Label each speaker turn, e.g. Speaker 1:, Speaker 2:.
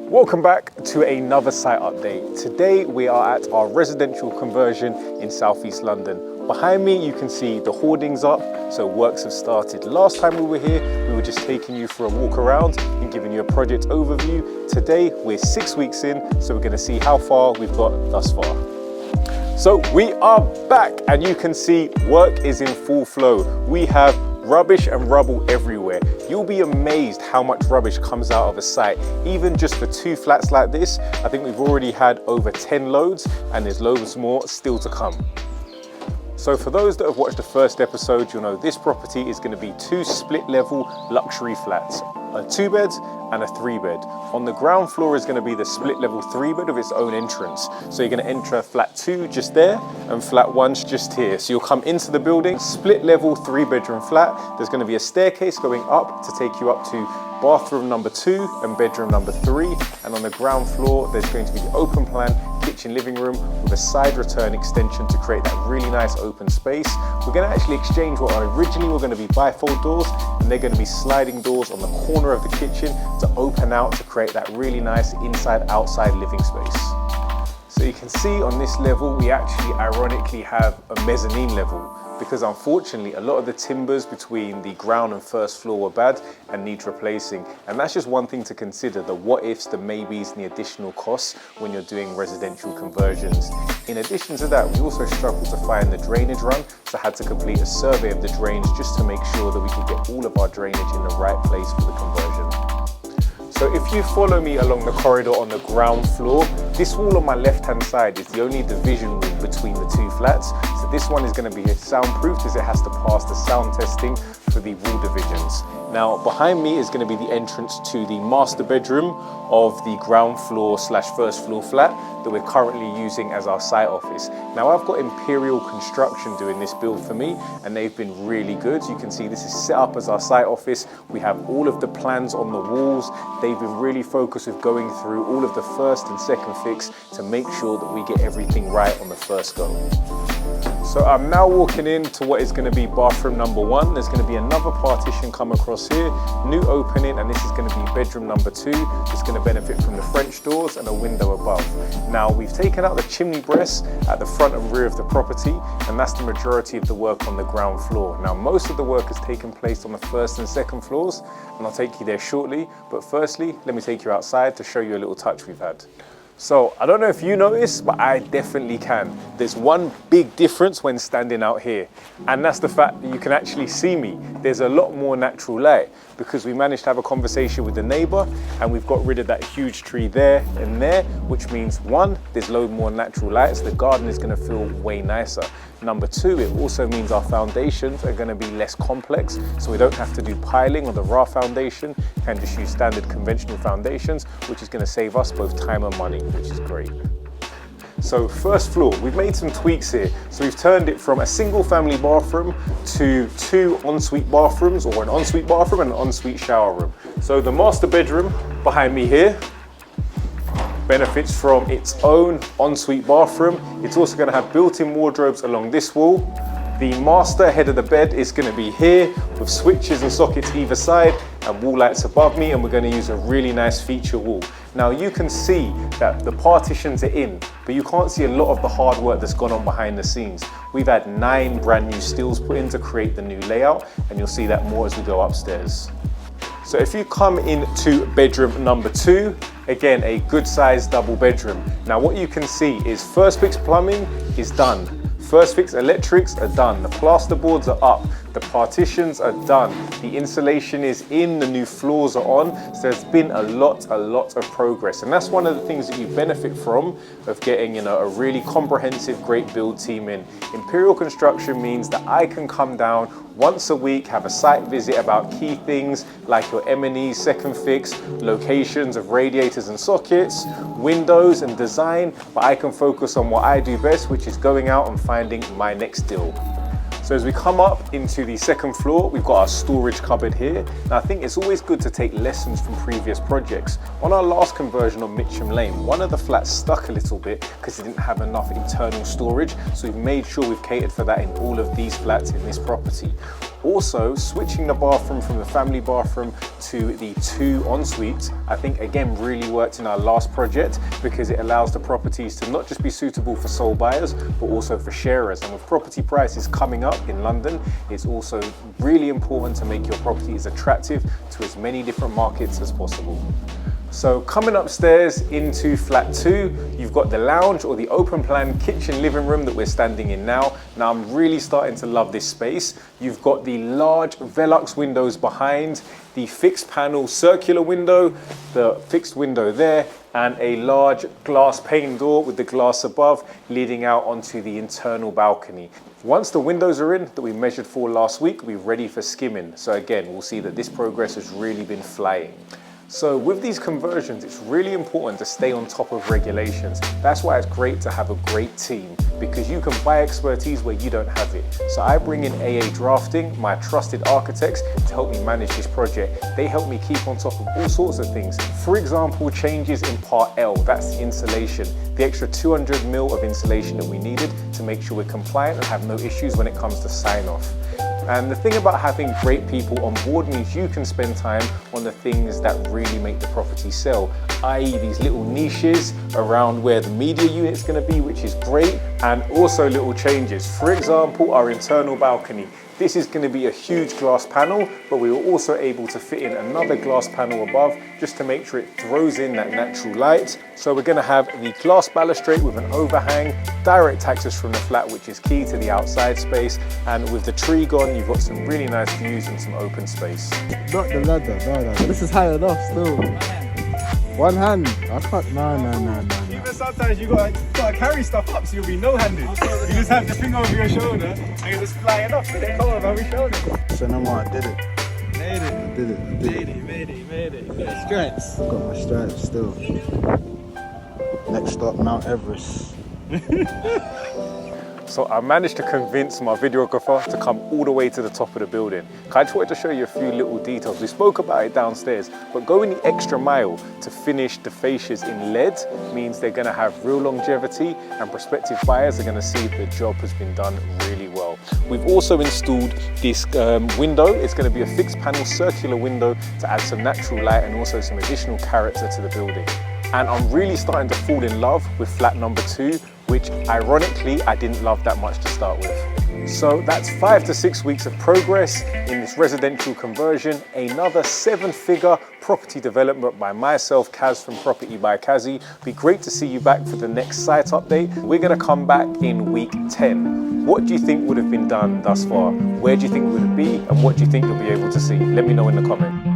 Speaker 1: Welcome back to another site update. Today we are at our residential conversion in Southeast London. Behind me you can see the hoardings up, so works have started. Last time we were here, we were just taking you for a walk around and giving you a project overview. Today we're 6 weeks in, so we're going to see how far we've got thus far. So we are back and you can see work is in full flow. We have rubbish and rubble everywhere. You'll be amazed how much rubbish comes out of a site. Even just for 2 flats like this, I think we've already had over 10 loads and there's loads more still to come. So for those that have watched the first episode, you'll know this property is going to be 2 split level luxury flats, a 2-bed and a 3-bed. On the ground floor is going to be the split level 3-bed with its own entrance. So you're going to enter flat 2 just there and flat 1's just here. So you'll come into the building, split level 3-bedroom flat. There's going to be a staircase going up to take you up to bathroom number 2 and bedroom number 3. And on the ground floor, there's going to be the open plan kitchen living room with a side return extension to create that really nice open space. We're going to actually exchange what originally were going to be bifold doors, and they're going to be sliding doors on the corner of the kitchen to open out to create that really nice inside-outside living space. So you can see on this level, we actually ironically have a mezzanine level, because unfortunately a lot of the timbers between the ground and first floor were bad and need replacing. And that's just one thing to consider, the what ifs, the maybes and the additional costs when you're doing residential conversions. In addition to that, we also struggled to find the drainage run, so I had to complete a survey of the drains just to make sure that we could get all of our drainage in the right place for the conversion. So if you follow me along the corridor on the ground floor, this wall on my left-hand side is the only division wall between the 2 flats. So this one is going to be soundproofed as it has to pass the sound testing for the wall divisions. Now behind me is going to be the entrance to the master bedroom of the ground floor / first floor flat that we're currently using as our site office. Now I've got Imperial Construction doing this build for me and they've been really good. You can see this is set up as our site office. We have all of the plans on the walls. They've been really focused with going through all of the first and second fix to make sure that we get everything right on the first go. So I'm now walking into what is going to be bathroom number 1. There's going to be another partition come across here, new opening, and this is going to be bedroom number 2. It's going to benefit from the French doors and a window above. Now we've taken out the chimney breast at the front and rear of the property, and that's the majority of the work on the ground floor. Now most of the work has taken place on the first and second floors, and I'll take you there shortly. But firstly, let me take you outside to show you a little touch we've had. So I don't know if you notice, but I definitely can. There's one big difference when standing out here, and that's the fact that you can actually see me. There's a lot more natural light because we managed to have a conversation with the neighbor and we've got rid of that huge tree there and there, which means 1, there's loads more natural light, so the garden is going to feel way nicer. Number 2, it also means our foundations are going to be less complex, so we don't have to do piling on the raw foundation, can just use standard conventional foundations, which is going to save us both time and money, which is great. So first floor, we've made some tweaks here. So we've turned it from a single family bathroom to 2 ensuite bathrooms, or an ensuite bathroom and an ensuite shower room. So the master bedroom behind me here benefits from its own ensuite bathroom. It's also going to have built-in wardrobes along this wall. The master head of the bed is going to be here with switches and sockets either side and wall lights above me, and we're going to use a really nice feature wall. Now you can see that the partitions are in, but you can't see a lot of the hard work that's gone on behind the scenes. We've had 9 brand new stills put in to create the new layout, and you'll see that more as we go upstairs. So if you come into bedroom number 2, again, a good sized double bedroom. Now what you can see is first fix plumbing is done. First fix electrics are done. The plasterboards are up. The partitions are done. The insulation is in, the new floors are on. So there's been a lot of progress. And that's one of the things that you benefit from of getting, a really comprehensive, great build team in. Imperial Construction means that I can come down once a week, have a site visit about key things like your M&E, second fix, locations of radiators and sockets, windows and design, but I can focus on what I do best, which is going out and finding my next deal. So as we come up into the second floor, we've got our storage cupboard here. Now I think it's always good to take lessons from previous projects. On our last conversion on Mitcham Lane, one of the flats stuck a little bit because it didn't have enough internal storage. So we've made sure we've catered for that in all of these flats in this property. Also, switching the bathroom from the family bathroom to the 2 en-suites, I think again really worked in our last project because it allows the properties to not just be suitable for sole buyers, but also for sharers. And with property prices coming up in London, it's also really important to make your properties attractive to as many different markets as possible. So coming upstairs into flat 2, you've got the lounge or the open plan kitchen living room that we're standing in now. Now I'm really starting to love this space. You've got the large Velux windows behind, the fixed panel circular window, the fixed window there, and a large glass pane door with the glass above leading out onto the internal balcony. Once the windows are in that we measured for last week, we're ready for skimming. So again, we'll see that this progress has really been flying. So with these conversions, it's really important to stay on top of regulations. That's why it's great to have a great team, because you can buy expertise where you don't have it. So I bring in AA Drafting, my trusted architects, to help me manage this project. They help me keep on top of all sorts of things. For example, changes in part L, that's the insulation, the extra 200 mil of insulation that we needed to make sure we're compliant and have no issues when it comes to sign off. And the thing about having great people on board means you can spend time on the things that really make the property sell, i.e. these little niches around where the media unit's going to be, which is great, and also little changes. For example, our internal balcony. This is going to be a huge glass panel, but we were also able to fit in another glass panel above just to make sure it throws in that natural light. So we're going to have the glass balustrade with an overhang, direct access from the flat, which is key to the outside space. And with the tree gone, you've got some really nice views and some open space.
Speaker 2: Not the ladder, no. This is high enough still. One hand. I can't, no.
Speaker 1: Even sometimes you gotta carry stuff up, so you'll be no-handed. You just have the thing over your shoulder and you're just flying up. But then come on, we showed it.
Speaker 2: So no more, I did it.
Speaker 1: Made it. You got stripes.
Speaker 2: I've got my stripes still. Next stop, Mount Everest.
Speaker 1: So I managed to convince my videographer to come all the way to the top of the building. I just wanted to show you a few little details. We spoke about it downstairs, but going the extra mile to finish the fascias in lead means they're gonna have real longevity, and prospective buyers are gonna see the job has been done really well. We've also installed this window. It's gonna be a fixed panel circular window to add some natural light and also some additional character to the building. And I'm really starting to fall in love with flat number 2, which ironically I didn't love that much to start with. So that's 5 to 6 weeks of progress in this residential conversion, another 7-figure property development by myself, Kaz from Property by Kazy. Be great to see you back for the next site update. We're gonna come back in week 10. What do you think would have been done thus far? Where do you think we would be? And what do you think you'll be able to see? Let me know in the comments.